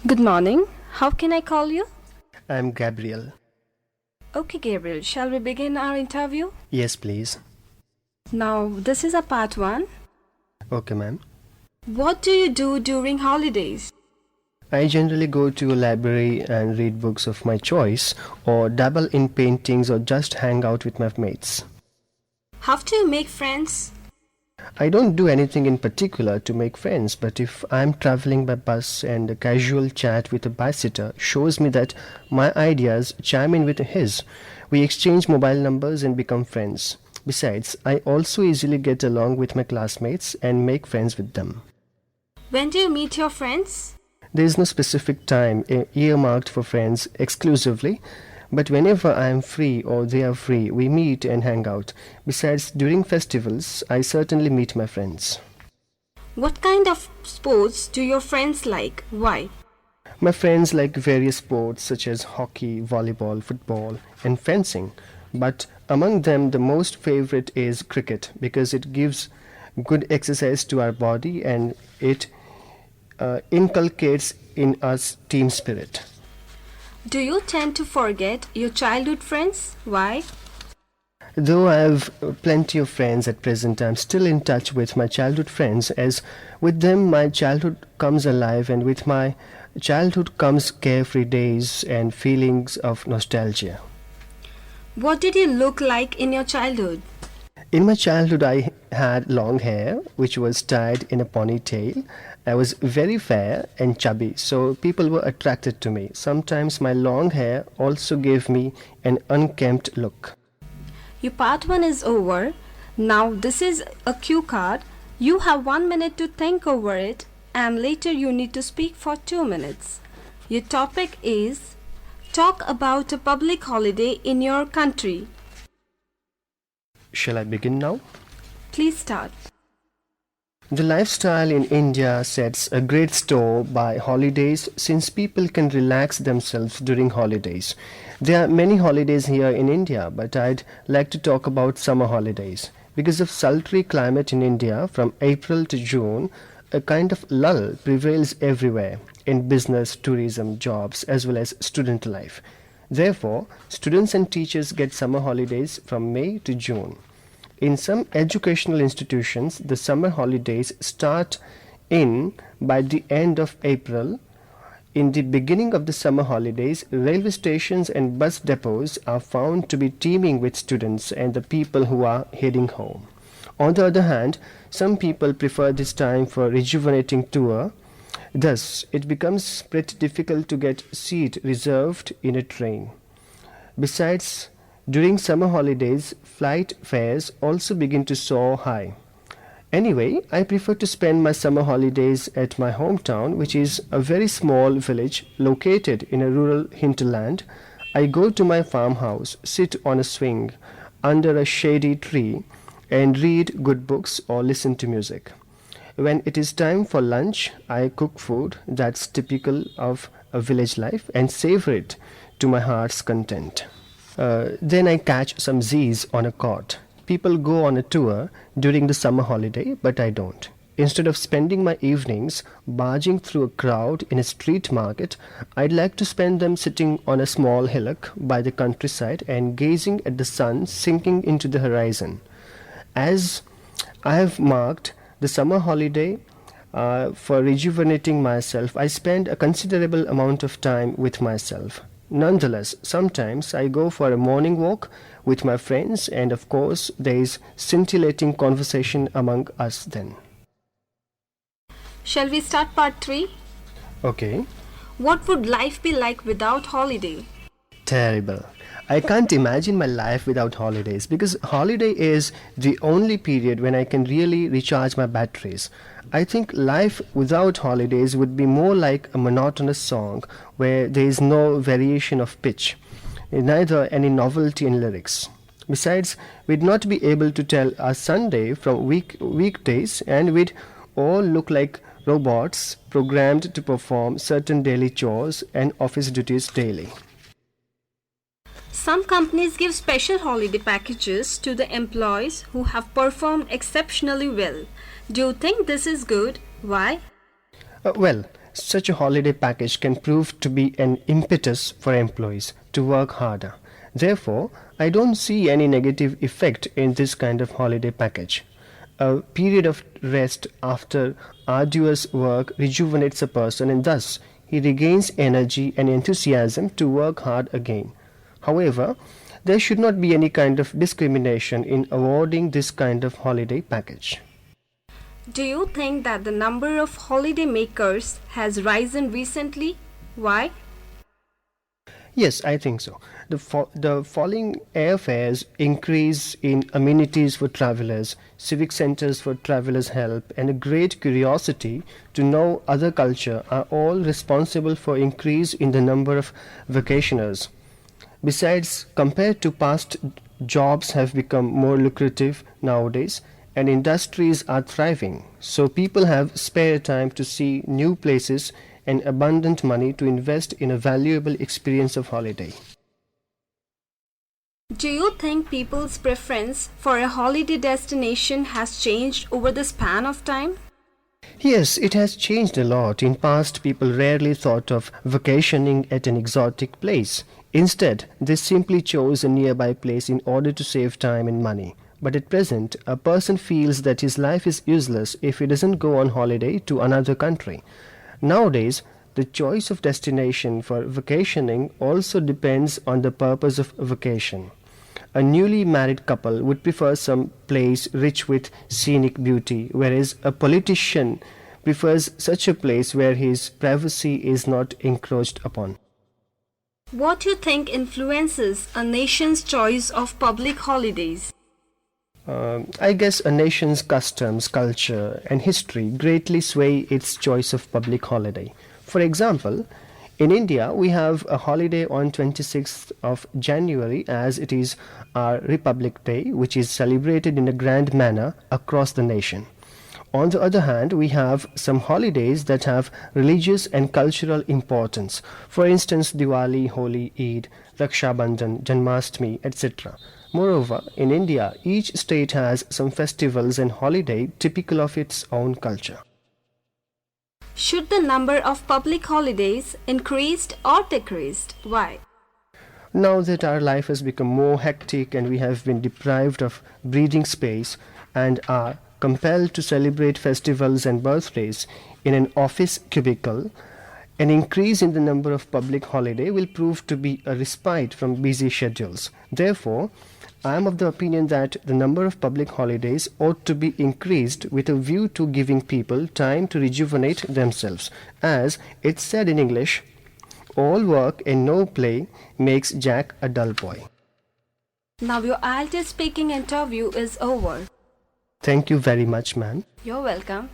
Good morning. How can I call you? I'm Gabriel. Okay, Gabriel. Shall we begin our interview? Yes, please. Now, this is a part 1. Okay, ma'am. What do you do during holidays? I generally go to a library and read books of my choice, or dabble in paintings, or just hang out with my mates. How do you make friends? I don't do anything in particular to make friends, but if I'm traveling by bus and a casual chat with a bicycle shows me that my ideas chime in with his, we exchange mobile numbers and become friends. Besides, I also easily get along with my classmates and make friends with them. When do you meet your friends? There is no specific time earmarked for friends exclusively, but whenever I am free or they are free, we meet and hang out. Besides, during festivals, I certainly meet my friends. What kind of sports do your friends like? Why? My friends like various sports such as hockey, volleyball, football, and fencing, but among them the most favorite is cricket because it gives good exercise to our body and it inculcates in us team spirit. Do you tend to forget your childhood friends? Why? Though I have plenty of friends at present, I am still in touch with my childhood friends as with them my childhood comes alive and with my childhood comes carefree days and feelings of nostalgia. What did you look like in your childhood? In my childhood, I had long hair, which was tied in a ponytail. I was very fair and chubby, so people were attracted to me. Sometimes my long hair also gave me an unkempt look. Your part 1 is over. Now this is a cue card. You have 1 minute to think over it and later you need to speak for 2 minutes. Your topic is talk about a public holiday in your country. Shall I begin now? Please start. The lifestyle in India sets a great store by holidays since people can relax themselves during holidays. There are many holidays here in India, but I'd like to talk about summer holidays. Because of sultry climate in India from April to June, a kind of lull prevails everywhere in business, tourism, jobs, as well as student life. Therefore, students and teachers get summer holidays from May to June. In some educational institutions, the summer holidays start by the end of April. In the beginning of the summer holidays, railway stations and bus depots are found to be teeming with students and the people who are heading home. On the other hand, some people prefer this time for rejuvenating tour. Thus, it becomes pretty difficult to get seat reserved in a train. Besides, during summer holidays, flight fares also begin to soar high. Anyway, I prefer to spend my summer holidays at my hometown, which is a very small village located in a rural hinterland. I go to my farmhouse, sit on a swing under a shady tree, and read good books or listen to music. When it is time for lunch, I cook food that's typical of a village life and savor it to my heart's content. Then I catch some Z's on a cot. People go on a tour during the summer holiday, but I don't. Instead of spending my evenings barging through a crowd in a street market, I'd like to spend them sitting on a small hillock by the countryside and gazing at the sun sinking into the horizon. As I have marked the summer holiday for rejuvenating myself, I spend a considerable amount of time with myself. Nonetheless, sometimes I go for a morning walk with my friends, and of course, there is scintillating conversation among us then. Shall we start part 3? Okay. What would life be like without holiday? Terrible. I can't imagine my life without holidays because holiday is the only period when I can really recharge my batteries. I think life without holidays would be more like a monotonous song where there is no variation of pitch, neither any novelty in lyrics. Besides, we'd not be able to tell our Sunday from weekdays, and we'd all look like robots programmed to perform certain daily chores and office duties daily. Some companies give special holiday packages to the employees who have performed exceptionally well. Do you think this is good? Why? Well, Such a holiday package can prove to be an impetus for employees to work harder. Therefore, I don't see any negative effect in this kind of holiday package. A period of rest after arduous work rejuvenates a person and thus he regains energy and enthusiasm to work hard again. However, there should not be any kind of discrimination in awarding this kind of holiday package. Do you think that the number of holiday makers has risen recently? Why? Yes, I think so. The falling airfares, increase in amenities for travelers, civic centers for travelers' help, and a great curiosity to know other culture are all responsible for increase in the number of vacationers. Besides, compared to past, jobs have become more lucrative nowadays and industries are thriving. So people have spare time to see new places and abundant money to invest in a valuable experience of holiday. Do you think people's preference for a holiday destination has changed over the span of time? Yes, it has changed a lot. In past, people rarely thought of vacationing at an exotic place. Instead, they simply chose a nearby place in order to save time and money. But at present, a person feels that his life is useless if he doesn't go on holiday to another country. Nowadays, the choice of destination for vacationing also depends on the purpose of vacation. A newly married couple would prefer some place rich with scenic beauty, whereas a politician prefers such a place where his privacy is not encroached upon. What do you think influences a nation's choice of public holidays? I guess a nation's customs, culture, and history greatly sway its choice of public holiday. For example, in India, we have a holiday on 26th of January as it is our Republic Day, which is celebrated in a grand manner across the nation. On the other hand, we have some holidays that have religious and cultural importance. For instance, Diwali, Holi, Eid, Raksha Bandhan, Janmashtami, etc. Moreover, in India, each state has some festivals and holiday typical of its own culture. Should the number of public holidays increased or decreased? Why? Now that our life has become more hectic and we have been deprived of breathing space and are compelled to celebrate festivals and birthdays in an office cubicle, an increase in the number of public holiday will prove to be a respite from busy schedules. Therefore, I am of the opinion that the number of public holidays ought to be increased with a view to giving people time to rejuvenate themselves. As it's said in English, all work and no play makes Jack a dull boy. Now your IELTS speaking interview is over. Thank you very much, ma'am. You're welcome.